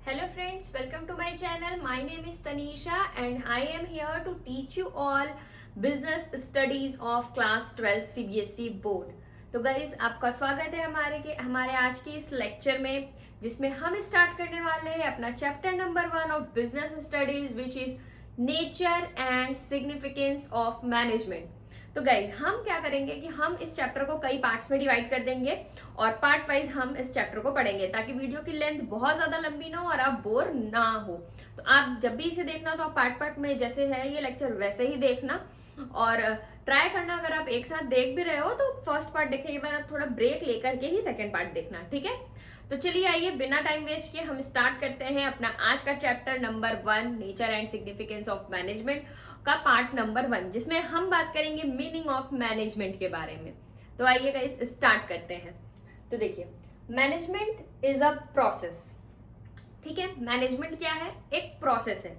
Hello friends, welcome to my channel. My name is Tanisha and I am here to teach you all business studies of class 12 CBSE board. तो guys आपका स्वागत है हमारे आज के इस lecture में, जिसमें हम स्टार्ट करने वाले हैं अपना chapter number 1 of business studies which is nature and significance of management. तो गाइज हम क्या करेंगे कि हम इस चैप्टर को कई पार्ट्स में डिवाइड कर देंगे और पार्ट वाइज हम इस चैप्टर को पढ़ेंगे ताकि वीडियो की लेंथ बहुत ज्यादा लंबी ना हो और आप बोर ना हो। तो आप जब भी इसे देखना तो आप पार्ट में जैसे है ये लेक्चर वैसे ही देखना और ट्राई करना। अगर आप एक साथ देख भी रहे हो तो फर्स्ट पार्ट देखने के बाद आप थोड़ा ब्रेक लेकर के ही सेकेंड पार्ट देखना, ठीक है। तो चलिए आइए बिना टाइम वेस्ट किए हम स्टार्ट करते हैं अपना आज का chapter number 1 nature and significance of management का पार्ट नंबर 1, जिसमें हम बात करेंगे मीनिंग ऑफ मैनेजमेंट के बारे में। तो आइए गाइस स्टार्ट करते हैं। तो देखिए मैनेजमेंट इज अ प्रोसेस, ठीक है। मैनेजमेंट क्या है? एक प्रोसेस है।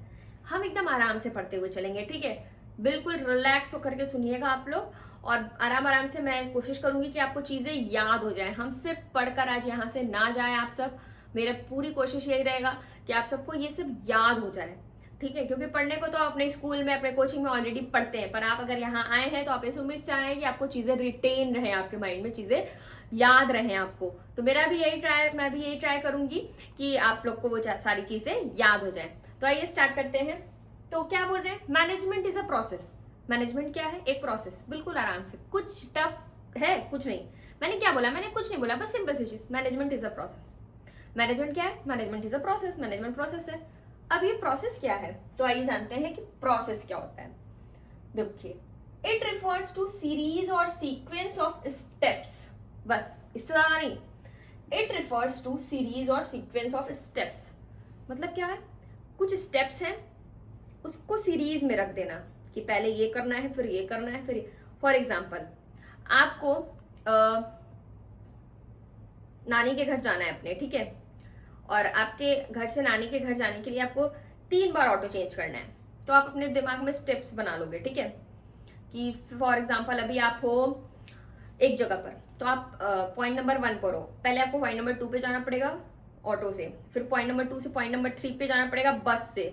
हम एकदम आराम से पढ़ते हुए चलेंगे, ठीक है। बिल्कुल रिलैक्स होकर के सुनिएगा आप लोग और आराम से मैं कोशिश करूंगी कि आपको चीजें याद हो जाए। हम सिर्फ पढ़कर आज यहाँ से ना जाए आप सब, मेरा पूरी कोशिश यही रहेगा कि आप सबको ये सब याद हो जाए, ठीक है। क्योंकि पढ़ने को तो अपने स्कूल में अपने कोचिंग में ऑलरेडी पढ़ते हैं, पर आप अगर यहाँ आए हैं तो आप इस उम्मीद से आए हैं कि आपको चीजें रिटेन रहे, आपके माइंड में चीजें याद रहे आपको। तो मैं भी यही ट्राई करूंगी कि आप लोग को वो सारी चीजें याद हो जाए। तो आइए स्टार्ट करते हैं। तो क्या बोल रहे हैं? Management is a process. Management क्या है? एक प्रोसेस। बिल्कुल आराम से, कुछ टफ है कुछ नहीं। मैंने क्या बोला? मैंने कुछ नहीं बोला, बस सिंपल सी चीज, management is a process. Management क्या है? Management is a process. Management process है। अब ये प्रोसेस क्या है तो आइए जानते हैं कि प्रोसेस क्या होता है। देखिए इट रिफर्स टू सीरीज और सीक्वेंस ऑफ स्टेप्स। बस इतना नहीं, इट रिफर्स टू सीरीज और सीक्वेंस ऑफ स्टेप्स। मतलब क्या है? कुछ स्टेप्स हैं, उसको सीरीज में रख देना कि पहले ये करना है फिर ये करना है फिर। फॉर एग्जाम्पल आपको नानी के घर जाना है अपने, ठीक है। और आपके घर से नानी के घर जाने के लिए आपको 3 बार ऑटो चेंज करना है। तो आप अपने दिमाग में स्टेप्स बना लोगे, ठीक है। कि फॉर एग्जाम्पल अभी आप हो एक जगह पर, तो आप पॉइंट नंबर 1 पर हो। पहले आपको पॉइंट नंबर 2 पे जाना पड़ेगा ऑटो से, फिर पॉइंट नंबर 2 से पॉइंट नंबर 3 पे जाना पड़ेगा बस से,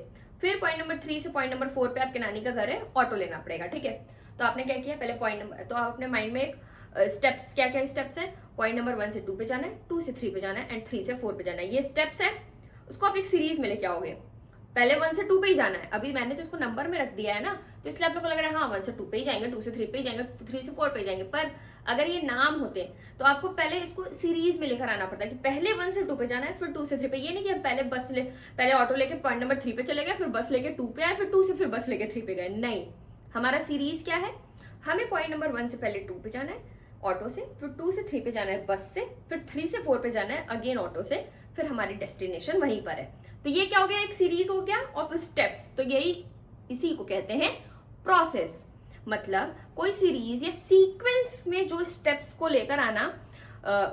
फिर पॉइंट नंबर 3 से पॉइंट नंबर 4 पे आपके नानी का घर है, ऑटो लेना पड़ेगा, ठीक है। तो आपने क्या किया? पहले पॉइंट नंबर, तो आप अपने माइंड में एक स्टेप्स, क्या क्या स्टेप्स है? पॉइंट नंबर 1 से 2 पे जाना है, 2 से 3 पे जाना है एंड 3 से 4 पे जाना है। ये स्टेप्स है, उसको आप एक सीरीज में लेके आओगे। पहले 1 से 2 पे ही जाना है। अभी मैंने तो इसको नंबर में रख दिया है ना, तो इसलिए आप लोग को लग रहा है हाँ 1 से 2 पे ही जाएंगे, 2 से 3 पे ही जाएंगे, 3 से 4 पे ही जाएंगे। पर अगर ये नाम होते तो आपको पहले इसको सीरीज में लेकर आना पड़ता है कि पहले 1 से 2 पे जाना है फिर 2 से 3 पे। ये नहीं कि हम पहले ऑटो लेके पॉइंट नंबर 3 पे चले गए, फिर बस लेके 2 पे आए, फिर 2 से फिर बस लेके 3 पे गए। नहीं, हमारा सीरीज क्या है? हमें पॉइंट नंबर 1 से पहले 2 पे जाना है ऑटो से, फिर 2 से 3 पे जाना है बस से, फिर 3 से 4 पे जाना है अगेन ऑटो से, फिर हमारी डेस्टिनेशन वहीं पर है। तो ये क्या हो गया? एक सीरीज हो गया ऑफ स्टेप्स। तो इसी को कहते हैं प्रोसेस। मतलब कोई सीरीज या सीक्वेंस में जो स्टेप्स को लेकर आना,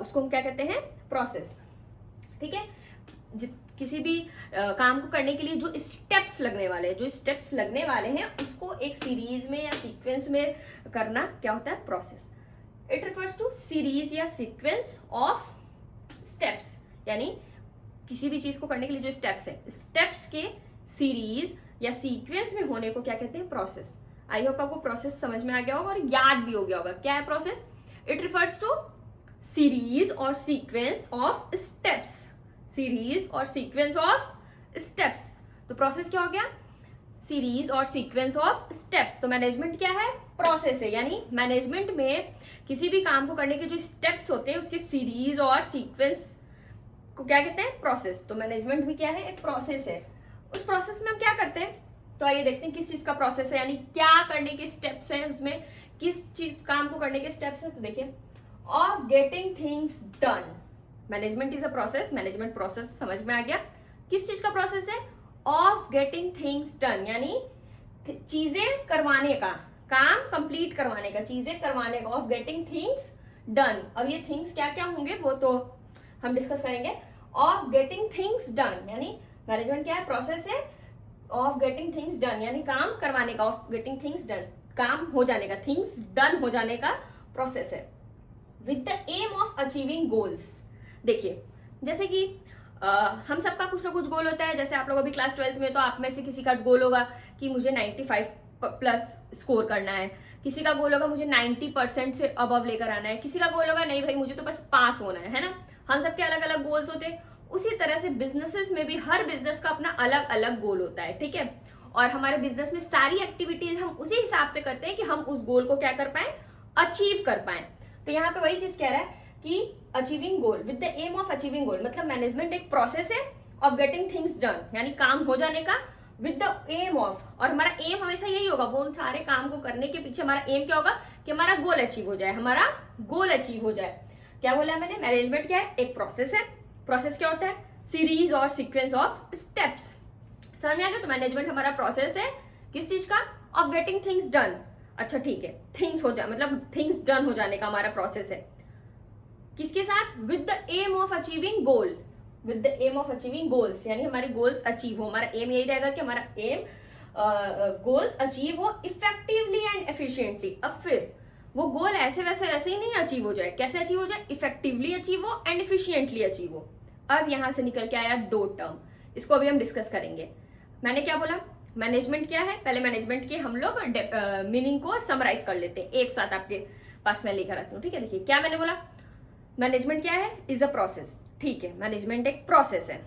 उसको हम क्या कहते हैं? प्रोसेस, ठीक है। किसी भी काम को करने के लिए जो स्टेप्स लगने वाले हैं उसको एक सीरीज में या सीक्वेंस में करना क्या होता है? Process. It refers to series या सीक्वेंस ऑफ स्टेप्स, यानी किसी भी चीज को करने के लिए जो स्टेप्स है, स्टेप्स के सीरीज या सीक्वेंस में होने को क्या कहते हैं? प्रोसेस। आई होप आपको प्रोसेस समझ में आ गया होगा और याद भी हो गया होगा। क्या है process? It refers to series और सीक्वेंस ऑफ स्टेप्स। सीरीज और सीक्वेंस ऑफ स्टेप्स। तो प्रोसेस क्या हो गया? सीरीज और सीक्वेंस ऑफ स्टेप्स। तो मैनेजमेंट क्या है? प्रोसेस है। यानी मैनेजमेंट में किसी भी काम को करने के जो स्टेप्स होते हैं उसके सीरीज और सीक्वेंस को क्या कहते हैं? प्रोसेस। तो मैनेजमेंट भी क्या है? एक प्रोसेस है। उस प्रोसेस में हम क्या करते हैं तो आइए देखते हैं किस चीज का प्रोसेस है, यानी क्या करने के स्टेप्स हैं, उसमें किस चीज काम को करने के स्टेप्स हैं। तो देखिए of getting things done. Management is a process. Management process समझ में आ गया। किस चीज का प्रोसेस है? ऑफ गेटिंग थिंग्स डन, यानी चीजें करवाने का, काम कंप्लीट करवाने का, चीजें करवाने का। Of getting things done. अब ये थिंग्स क्या क्या होंगे वो तो हम डिस्कस करेंगे। ऑफ गेटिंग थिंग्स डन यानी मैनेजमेंट क्या है? प्रोसेस है ऑफ गेटिंग थिंग्स डन, यानी काम करवाने का। ऑफ गेटिंग थिंग्स डन, काम हो जाने का, थिंग्स डन हो जाने का प्रोसेस है। With the aim of achieving goals. देखिए जैसे कि हम सबका कुछ ना कुछ गोल होता है। जैसे आप लोग अभी क्लास 12th में, तो आप में से किसी का गोल होगा कि मुझे 95 प्लस स्कोर करना है, किसी का गोल होगा मुझे 90% से अबव लेकर आना है, किसी का गोल होगा नहीं भाई मुझे तो बस पास होना है ना। हम सबके अलग अलग गोल्स होते हैं। उसी तरह से बिजनेसेस में भी हर बिजनेस का अपना अलग अलग गोल होता है, ठीक है। और हमारे बिजनेस में सारी एक्टिविटीज हम उसी हिसाब से करते हैं कि हम उस गोल को क्या कर पाए, अचीव कर पाए। तो यहाँ पे वही चीज कह रहा है कि achieving goal with the aim of achieving goal, मतलब मैनेजमेंट एक प्रोसेस है ऑफ गेटिंग थिंग्स डन, यानी काम हो जाने का विद द एम ऑफ। और हमारा एम हमेशा यही होगा, वो उन सारे काम को करने के पीछे हमारा एम क्या होगा कि हमारा गोल अचीव हो जाए, हमारा गोल अचीव हो जाए। क्या बोला मैंने, मैनेजमेंट क्या है, एक प्रोसेस है। प्रोसेस क्या होता है, सीरीज और सीक्वेंस ऑफ स्टेप्स। समझ में आ गया। तो मैनेजमेंट हमारा प्रोसेस है किस चीज का, ऑफ गेटिंग थिंग्स डन। अच्छा ठीक है, थिंग्स हो जाए मतलब थिंग्स डन हो जाने का हमारा प्रोसेस है। किसके साथ, with the aim of achieving goal, with the aim of achieving goals, यानी हमारे गोल्स अचीव हो। हमारा एम यही रहेगा कि हमारा एम गोल्स अचीव हो इफेक्टिवली एंड एफिशिएंटली। अब फिर वो गोल ऐसे वैसे ही नहीं अचीव हो जाए, कैसे अचीव हो जाए, इफेक्टिवली अचीव हो एंड एफिशिएंटली अचीव हो। अब यहां से निकल के आया दो टर्म, इसको अभी हम डिस्कस करेंगे। मैंने क्या बोला, मैनेजमेंट क्या है, पहले मैनेजमेंट के हम लोग मीनिंग को समराइज कर लेते हैं, एक साथ आपके पास मैं लेकर आती हूँ, ठीक है। देखिए क्या मैंने बोला, मैनेजमेंट क्या है, इज अ प्रोसेस, ठीक है। मैनेजमेंट एक प्रोसेस है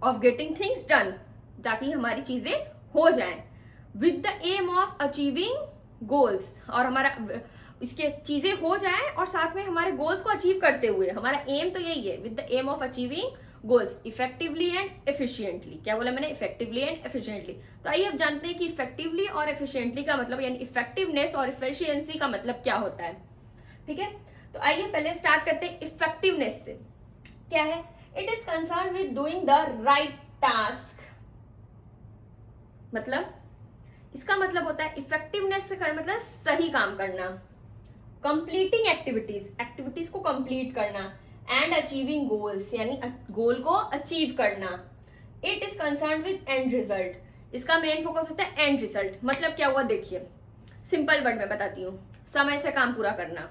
ऑफ गेटिंग थिंग्स डन, ताकि हमारी चीजें हो जाएं, with the aim of achieving goals, और हमारा इसके चीजें हो जाएं और साथ में हमारे गोल्स को अचीव करते हुए, हमारा एम तो यही है, with the aim of achieving goals effectively and efficiently. क्या बोला मैंने, इफेक्टिवली एंड एफिशिएंटली। तो आइए अब जानते हैं कि इफेक्टिवली और एफिशिएंटली का मतलब, यानी इफेक्टिवनेस और एफिशिएंसी का मतलब क्या होता है, ठीक है। तो आइए पहले स्टार्ट करते हैं इफेक्टिवनेस से। क्या है, it is concern with doing the right task. मतलब इसका मतलब होता है इफेक्टिवनेस से कर मतलब सही काम करना, कंप्लीटिंग एक्टिविटीज, एक्टिविटीज को कंप्लीट करना, एंड अचीविंग गोल्स, यानी गोल को अचीव करना। It is concern with and result, इसका मेन फोकस होता है एंड रिजल्ट। मतलब क्या हुआ, देखिए सिंपल वर्ड में बताती हूँ, समय से काम पूरा करना,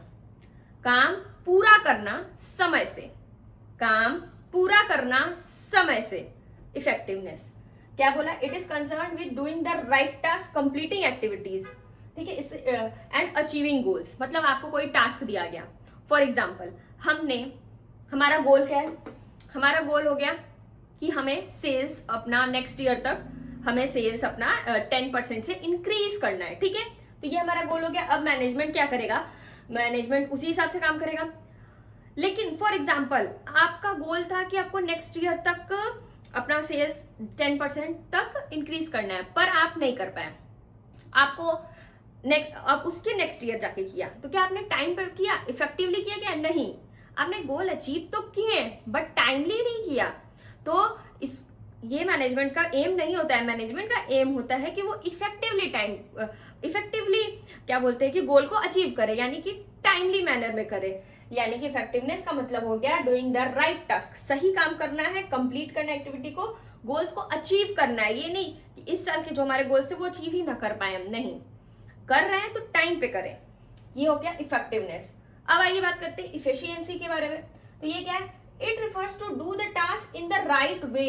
काम पूरा करना समय से, काम पूरा करना समय से, इफेक्टिवनेस। क्या बोला, it is concern with doing the right task, completing activities, ठीक है, इस एंड अचीविंग गोल्स। मतलब आपको कोई टास्क दिया गया, फॉर एग्जाम्पल हमने, हमारा गोल क्या है, हमारा गोल हो गया कि हमें सेल्स अपना नेक्स्ट ईयर तक, हमें सेल्स अपना 10% से इंक्रीज करना है, ठीक है। तो ये हमारा गोल हो गया। अब मैनेजमेंट क्या करेगा, मैनेजमेंट उसी हिसाब से काम करेगा। लेकिन फॉर एग्जाम्पल आपका गोल था कि आपको नेक्स्ट ईयर तक अपना सेल्स 10% तक इंक्रीज करना है, पर आप नहीं कर पाए, आपको आप उसके नेक्स्ट ईयर जाके किया, तो क्या आपने टाइम पर किया, इफेक्टिवली किया क्या, नहीं, आपने गोल अचीव तो किए बट टाइमली नहीं किया। तो इस ये मैनेजमेंट का एम नहीं होता है। मैनेजमेंट का एम होता है कि वो इफेक्टिवली क्या बोलते हैं कि गोल को अचीव करे, यानी कि टाइमली मैनर में करे। यानी कि इफेक्टिवनेस का मतलब हो गया डूइंग द राइट टास्क, सही काम करना है, कंप्लीट करना है एक्टिविटी को, गोल्स को अचीव करना है। ये नहीं कि इस साल के जो हमारे गोल्स थे वो अचीव ही ना कर पाए हम, नहीं, कर रहे हैं तो टाइम पे करें, ये हो गया इफेक्टिवनेस। अब आइए बात करते हैं इफिशियंसी के बारे में। तो ये क्या है, it refers to do the task in the right way.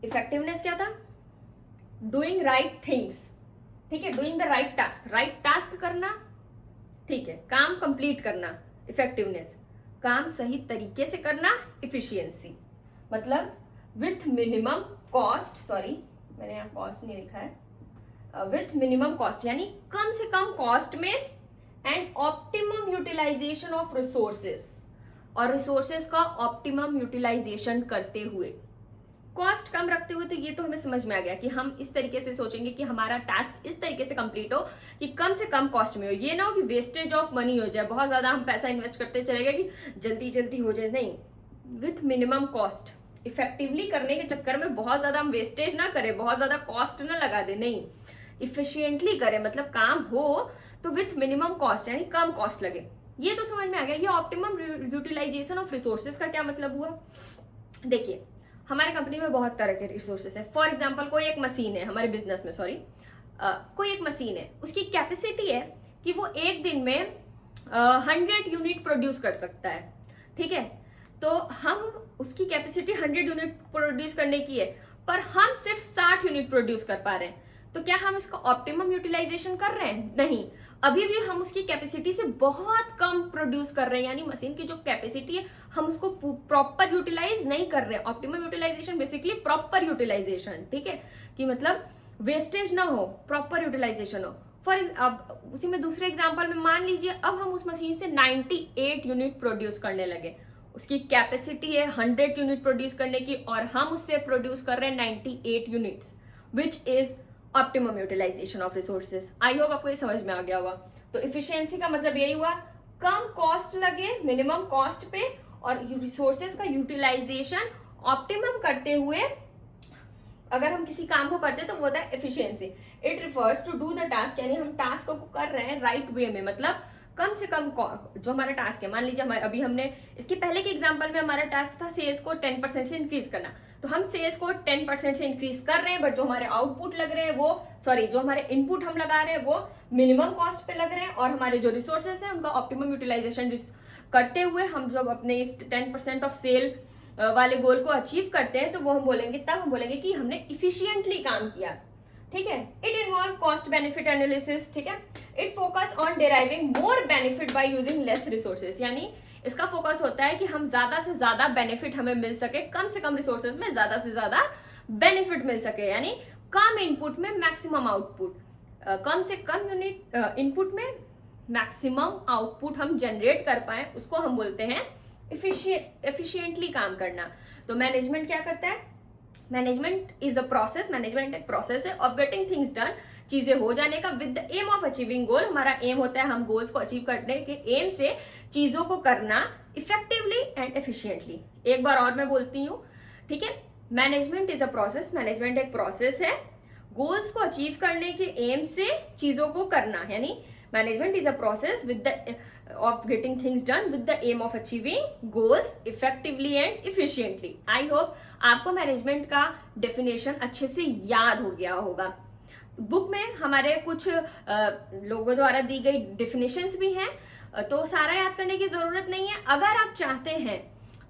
Effectiveness क्या था, डूइंग राइट थिंग्स, ठीक है, doing the right task, right task करना, ठीक है, काम कंप्लीट करना, इफेक्टिवनेस, काम सही तरीके से करना, इफिशियंसी। मतलब विथ मिनिमम कॉस्ट, सॉरी मैंने यहाँ कॉस्ट नहीं लिखा है, विथ मिनिमम कॉस्ट, यानी कम से कम कॉस्ट में, and optimum utilization of resources, और रिसोर्सेस का ऑप्टिमम यूटिलाइजेशन करते हुए, कॉस्ट कम रखते हुए। तो ये तो हमें समझ में आ गया कि हम इस तरीके से सोचेंगे कि हमारा टास्क इस तरीके से कंप्लीट हो कि कम से कम कॉस्ट में हो, ये ना हो कि वेस्टेज ऑफ मनी हो जाए, बहुत ज्यादा हम पैसा इन्वेस्ट करते चले गए कि जल्दी जल्दी हो जाए, नहीं, विथ मिनिमम कॉस्ट, इफेक्टिवली करने के चक्कर में बहुत ज्यादा हम वेस्टेज ना करें, बहुत ज्यादा कॉस्ट ना लगा दे, नहीं, इफिशियंटली करें, मतलब काम हो तो विथ मिनिमम कॉस्ट, यानी कम कॉस्ट लगे। ये तो समझ में आ गया। ये ऑप्टिमम यूटिलाइजेशन ऑफ रिसोर्सेज का क्या मतलब हुआ, देखिए हमारे कंपनी में बहुत तरह के रिसोर्सेज है। फॉर एग्जाम्पल कोई एक मशीन है हमारे बिजनेस में, सॉरी कोई एक मशीन है, उसकी कैपेसिटी है कि वो एक दिन में 100 यूनिट प्रोड्यूस कर सकता है, ठीक है। तो हम उसकी कैपेसिटी 100 यूनिट प्रोड्यूस करने की है, पर हम सिर्फ 60 यूनिट प्रोड्यूस कर पा रहे हैं, तो क्या हम इसका ऑप्टिमम यूटिलाइजेशन कर रहे हैं? नहीं, अभी भी हम उसकी कैपेसिटी से बहुत कम प्रोड्यूस कर रहे हैं, यानी मशीन की जो कैपेसिटी है हम उसको प्रॉपर यूटिलाइज नहीं कर रहे हैं। Optimum utilization basically proper utilization, ठीक है, कि मतलब वेस्टेज ना हो, प्रॉपर यूटिलाइजेशन हो। फॉर अब उसी में दूसरे एग्जांपल में मान लीजिए अब हम उस मशीन से 98 यूनिट प्रोड्यूस करने लगे, उसकी कैपेसिटी है 100 यूनिट प्रोड्यूस करने की और हम उससे प्रोड्यूस कर रहे हैं 98 units, which is optimum utilization of resources. I hope आपको ये समझ में आ गया होगा। तो इफिशियंसी का मतलब यही हुआ कम कॉस्ट लगे मिनिमम कॉस्ट पे, और रिसोर्सेज का यूटिलाइजेशन ऑप्टिमम करते हुए अगर हम किसी काम को करते हैं तो वो होता है efficiency. It refers to do the task, यानी हम टास्क को कर रहे हैं राइट वे में, मतलब कम से कम जो हमारा टास्क है, मान लीजिए हमारे अभी हमने इसके पहले के एग्जांपल में हमारा टास्क था सेल्स को 10% से इंक्रीज करना, तो हम सेल्स को 10% से इंक्रीज कर रहे हैं, बट जो हमारे आउटपुट लग रहे हैं वो जो हमारे इनपुट हम लगा रहे हैं वो मिनिमम कॉस्ट पे लग रहे हैं, और हमारे जो रिसोर्सेज है उनका ऑप्टिमम यूटिलाइजेशन करते हुए हम जब अपने इस 10% ऑफ सेल वाले गोल को अचीव करते हैं तो वो हम बोलेंगे, तब हम बोलेंगे कि हमने इफिशिएंटली काम किया, ठीक है। It involve cost benefit analysis, ठीक है। It focus on deriving more benefit by using less resources, यानी इसका फोकस होता है कि हम ज्यादा से ज्यादा बेनिफिट हमें मिल सके, कम से कम रिसोर्सेज में ज्यादा से ज्यादा बेनिफिट मिल सके, यानी कम इनपुट में मैक्सिमम आउटपुट, कम से कम यूनिट इनपुट में मैक्सिमम आउटपुट हम जनरेट कर पाए, उसको हम बोलते हैं एफिशिएंटली काम करना। तो मैनेजमेंट क्या करता है? Management is a process, management एक प्रोसेस है ऑफ गेटिंग थिंग्स डन, चीजें हो जाने का, with the aim of achieving goal. हमारा एम होता है हम गोल्स को अचीव करने के एम से चीजों को करना इफेक्टिवली एंड एफिशिएंटली। एक बार और मैं बोलती हूँ, ठीक है। Management is a process, management एक प्रोसेस है गोल्स को अचीव करने के एम से चीजों को करना, यानी management is a process with the of getting things done with the aim of achieving goals effectively and efficiently. I hope आपको मैनेजमेंट का डेफिनेशन अच्छे से याद हो गया होगा। बुक में हमारे कुछ लोगों द्वारा दी गई डेफिनेशंस भी हैं, तो सारा याद करने की जरूरत नहीं है। अगर आप चाहते हैं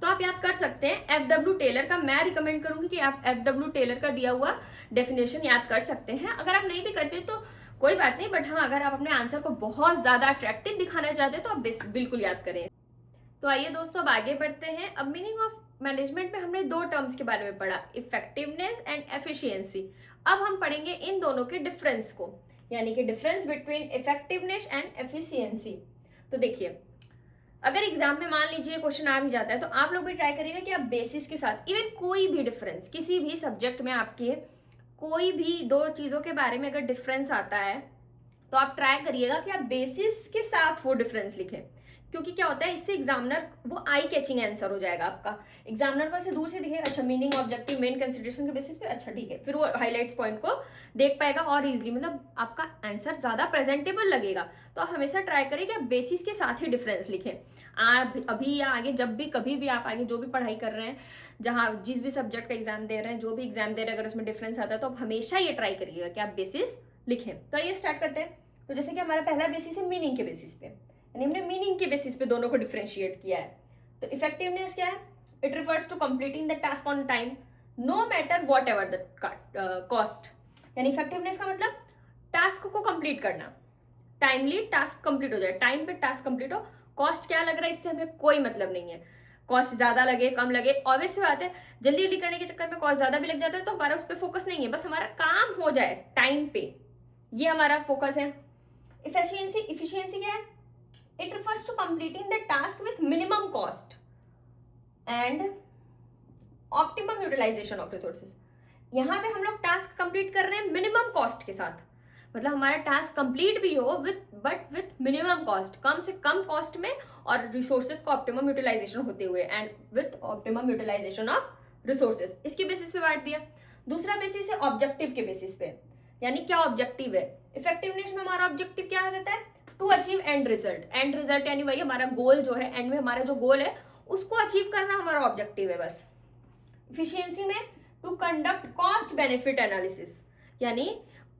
तो आप याद कर सकते हैं। FW टेलर का मैं रिकमेंड करूंगी कि आप FW टेलर का दिया हुआ डेफिनेशन याद कर सकते हैं। अगर आप नहीं भी करते तो कोई बात नहीं, बट हाँ अगर आप अपने आंसर को बहुत ज्यादा अट्रैक्टिव दिखाना चाहते हैं तो आप बिल्कुल याद करें। तो आइए दोस्तों अब आगे बढ़ते हैं। अब मीनिंग ऑफ मैनेजमेंट में हमने दो टर्म्स के बारे में पढ़ा, इफेक्टिवनेस एंड एफिशिएंसी। अब हम पढ़ेंगे इन दोनों के डिफरेंस को, यानी कि difference between effectiveness and efficiency. तो देखिए, अगर एग्जाम में मान लीजिए क्वेश्चन आ भी जाता है तो आप लोग भी ट्राई करिएगा कि आप बेसिस के साथ, इवन कोई भी डिफरेंस किसी भी सब्जेक्ट में आपके कोई भी दो चीजों के बारे में अगर डिफरेंस आता है तो आप ट्राई करिएगा कि आप बेसिस के साथ वो डिफरेंस लिखें, क्योंकि क्या होता है इससे एग्जामिनर वो आई कैचिंग आंसर हो जाएगा आपका। एग्जामिनर को ऐसे दूर से दिखेगा, अच्छा मीनिंग ऑब्जेक्टिव मेन कंसिडरेशन के बेसिस पे, अच्छा ठीक है, फिर वो हाईलाइट्स पॉइंट को देख पाएगा और इजीली, मतलब आपका आंसर ज्यादा प्रेजेंटेबल लगेगा। तो आप हमेशा ट्राई करिए कि आप बेसिस के साथ ही डिफरेंस लिखें। आप अभी या आगे जब भी कभी भी आप आगे जो भी पढ़ाई कर रहे हैं, जहाँ जिस भी सब्जेक्ट का एग्जाम दे रहे हैं, जो भी एग्जाम दे रहे हैं, अगर उसमें डिफरेंस आता है तो आप हमेशा ये ट्राई करिएगा कि आप बेसिस लिखें। तो आइए स्टार्ट करते हैं। तो जैसे कि हमारा पहला बेसिस है मीनिंग के बेसिस पे, यानी हमने मीनिंग के बेसिस पे दोनों को डिफरेंशिएट किया है। तो इफेक्टिवनेस क्या है? It refers to completing the task on time no matter whatever the cost, यानी इफेक्टिवनेस का मतलब टास्क को कंप्लीट करना, टाइमली टास्क कंप्लीट हो जाए, टाइम पे टास्क कंप्लीट हो, कॉस्ट क्या लग रहा है इससे हमें कोई मतलब नहीं है। कॉस्ट ज्यादा लगे कम लगे, ऑब्वियस सी बात है, जल्दी जल्दी करने के चक्कर में कॉस्ट ज्यादा भी लग जाता है तो हमारा उस पर फोकस नहीं है, बस हमारा काम हो जाए टाइम पे, ये हमारा फोकस है। इफिशियंसी क्या है? It refers to completing the task with minimum cost and optimum utilization of resources. यहाँ पे हम लोग टास्क कंप्लीट कर रहे हैं मिनिमम कॉस्ट के साथ, मतलब हमारा टास्क कंप्लीट भी हो विथ मिनिमम कॉस्ट, कम से कम कॉस्ट में और रिसोर्सेज को ऑप्टिमम यूटिलाइजेशन होते हुए, and with optimum utilization of resources. इसके बेसिस पे बांट दिया। दूसरा बेसिस है ऑब्जेक्टिव के बेसिस पे, यानी क्या ऑब्जेक्टिव है? इफेक्टिवनेस में हमारा ऑब्जेक्टिव क्या रहता है? To achieve end result. End result यानी वही हमारा गोल जो है, एंड में हमारा जो गोल है उसको अचीव करना हमारा ऑब्जेक्टिव है बस। इफिशियंसी में to conduct cost benefit analysis, यानी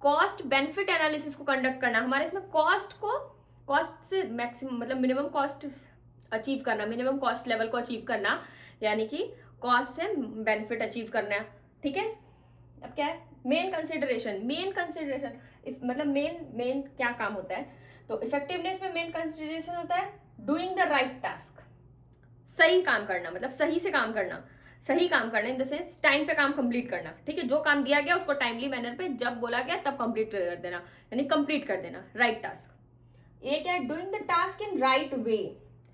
कॉस्ट बेनिफिट एनालिसिस को कंडक्ट करना। हमारे इसमें कॉस्ट से मैक्सिमम मतलब मिनिमम कॉस्ट अचीव करना, मिनिमम कॉस्ट लेवल को अचीव करना, यानी कि कॉस्ट से बेनिफिट अचीव करना, ठीक है। अब क्या है मेन कंसिडरेशन, मतलब मेन क्या काम होता है, तो इफेक्टिवनेस में मेन कंसिडरेशन होता है डूइंग द राइट टास्क, सही काम करना, मतलब सही से काम करना, सही काम करना इन द सेंस टाइम पे काम कंप्लीट करना, ठीक है। जो काम दिया गया उसको टाइमली मैनर पे जब बोला गया तब कंप्लीट कर देना, यानी कंप्लीट कर देना, राइट टास्क। ये क्या है doing the task in right way,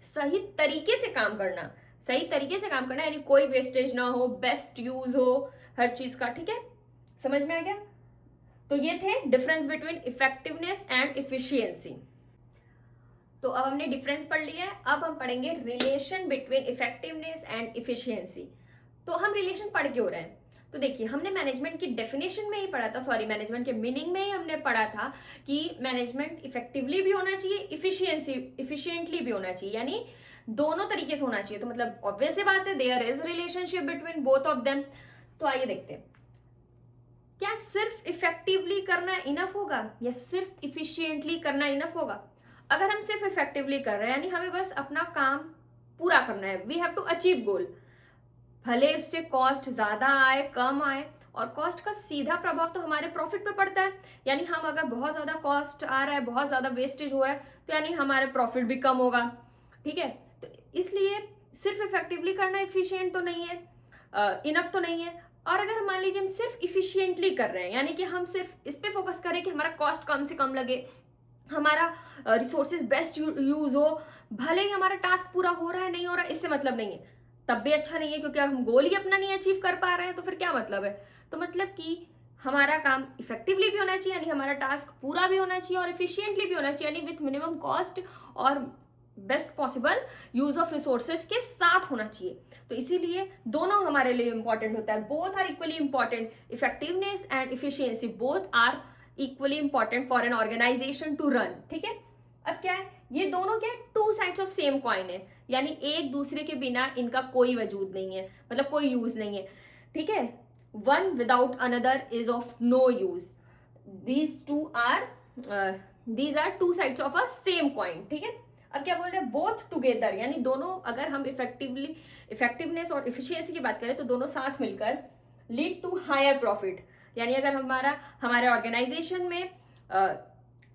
सही तरीके से काम करना, सही तरीके से काम करना, यानी कोई वेस्टेज ना हो, बेस्ट यूज हो हर चीज का, ठीक है। समझ में आ गया। तो ये थे difference between effectiveness and efficiency. तो अब हमने डिफरेंस पढ़ लिया है, अब हम पढ़ेंगे relation between effectiveness and efficiency. तो हम रिलेशन पढ़ क्यों रहे हैं, तो देखिए हमने मैनेजमेंट की डेफिनेशन में ही पढ़ा था, सॉरी मैनेजमेंट के मीनिंग में ही हमने पढ़ा था कि मैनेजमेंट इफेक्टिवली भी होना चाहिए, इफिशियंटली भी होना चाहिए, यानी दोनों तरीके से होना चाहिए। तो मतलब ऑब्वियस सी बात है there is relationship between both of them. तो आइए देखते हैं, क्या सिर्फ इफेक्टिवली करना इनफ होगा या सिर्फ इफिशियंटली करना इनफ होगा। अगर हम सिर्फ इफेक्टिवली कर रहे हैं यानी हमें बस अपना काम पूरा करना है, वी हैव टू अचीव गोल, भले उससे कॉस्ट ज्यादा आए कम आए, और कॉस्ट का सीधा प्रभाव तो हमारे प्रॉफिट पे पड़ता है, यानी हम अगर बहुत ज्यादा कॉस्ट आ रहा है, बहुत ज्यादा वेस्टेज हो रहा है, तो यानी हमारे प्रॉफिट भी कम होगा, ठीक है। तो इसलिए सिर्फ इफेक्टिवली करना इफिशियंट तो नहीं है, इनफ तो नहीं है। और अगर मान लीजिए हम सिर्फ इफिशियंटली कर रहे हैं, यानी कि हम सिर्फ इस पे फोकस करें कि हमारा कॉस्ट कम से कम लगे, हमारा रिसोर्सेज बेस्ट यूज हो, भले ही हमारा टास्क पूरा हो रहा है नहीं हो रहा है इससे मतलब नहीं है, तब भी अच्छा नहीं है, क्योंकि अगर हम गोल ही अपना नहीं अचीव कर पा रहे हैं तो फिर क्या मतलब है। तो मतलब कि हमारा काम इफेक्टिवली भी होना चाहिए, यानी हमारा टास्क पूरा भी होना चाहिए, और इफिशियंटली भी होना चाहिए, यानी विथ मिनिमम कॉस्ट और best possible use of resources के साथ होना चाहिए। तो इसीलिए दोनों हमारे लिए इंपॉर्टेंट होता है, both are equally important, effectiveness and efficiency both are equally important for an organization to run, ठीक है। अब क्या है ये दोनों क्या है two sides of same coin है, यानी एक दूसरे के बिना इनका कोई वजूद नहीं है, मतलब कोई यूज नहीं है, ठीक है। One without another is of no use, these are two sides of a same coin, ठीक है। अब क्या बोल रहे हैं बोथ टुगेदर, यानी दोनों, अगर हम इफेक्टिवनेस और इफिशियंसी की बात करें तो दोनों साथ मिलकर लीड टू हायर प्रॉफिट, यानी अगर हमारे ऑर्गेनाइजेशन में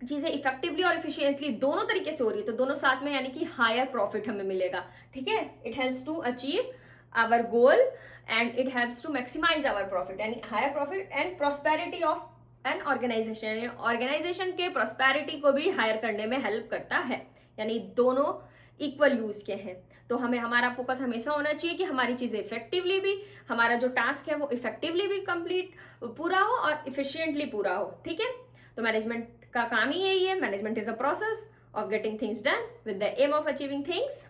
चीजें इफेक्टिवली और इफिशियंटली दोनों तरीके से हो रही है तो दोनों साथ में यानी कि हायर प्रॉफिट हमें मिलेगा, ठीक है। It helps to achieve our goal and it helps to maximize our profit, यानी higher profit and prosperity of an organization, organization के प्रॉस्पेरिटी को भी हायर करने में हेल्प करता है, यानी दोनों इक्वल यूज के हैं। तो हमें हमारा फोकस हमेशा होना चाहिए कि हमारी चीजें इफेक्टिवली भी, हमारा जो टास्क है वो इफेक्टिवली भी कंप्लीट पूरा हो और इफिशियंटली पूरा हो, ठीक है। तो मैनेजमेंट का काम ही यही है, management is a process of getting things done with the aim of achieving things,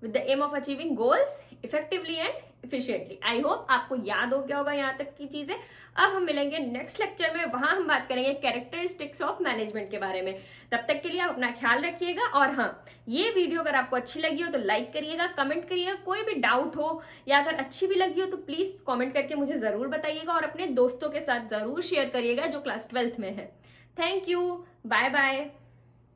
with the aim of achieving goals effectively and efficiently. I hope आपको याद हो गया होगा यहाँ तक की चीजें। अब हम मिलेंगे नेक्स्ट लेक्चर में, वहां हम बात करेंगे कैरेक्टरिस्टिक्स ऑफ मैनेजमेंट के बारे में। तब तक के लिए आप अपना ख्याल रखिएगा, और हाँ ये वीडियो अगर आपको अच्छी लगी हो तो लाइक करिएगा, कमेंट करिएगा, कोई भी डाउट हो या अगर अच्छी भी लगी हो तो प्लीज कमेंट करके मुझे जरूर बताइएगा, और अपने दोस्तों के साथ जरूर शेयर करिएगा जो क्लास 12th में है। Thank you, bye bye.